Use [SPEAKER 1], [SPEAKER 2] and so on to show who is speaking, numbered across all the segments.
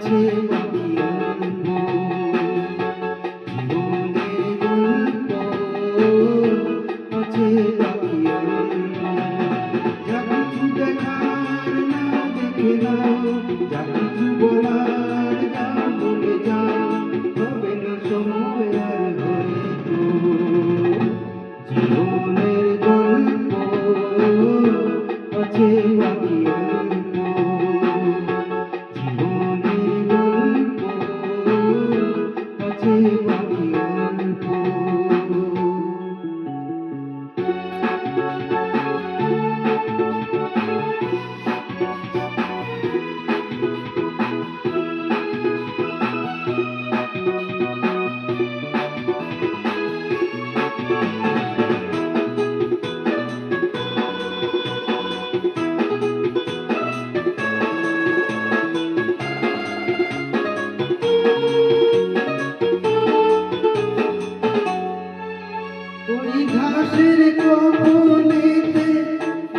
[SPEAKER 1] আছে বাকি অল্প, জীবনের গল্প আছে বাকি অল্প। যা কিছু দেখার না দেখে নাও, যা কিছু বলার যা বলে যাও, হবে না সময় আর হয়তো। জীবনের গল্প আছে বাকি অল্প, জীবনের গল্প আছে বাকি অল্প। ওই ঘাসের কোণেতে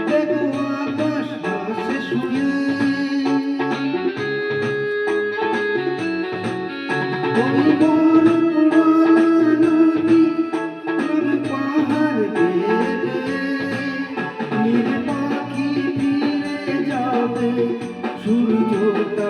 [SPEAKER 1] দেখো আকাশ ভাসে শুয়ে, ওই বড় পুরানা নদী নামে পাহাড় বেয়ে নীল পাখি ফিরে যাবে সূর্যটা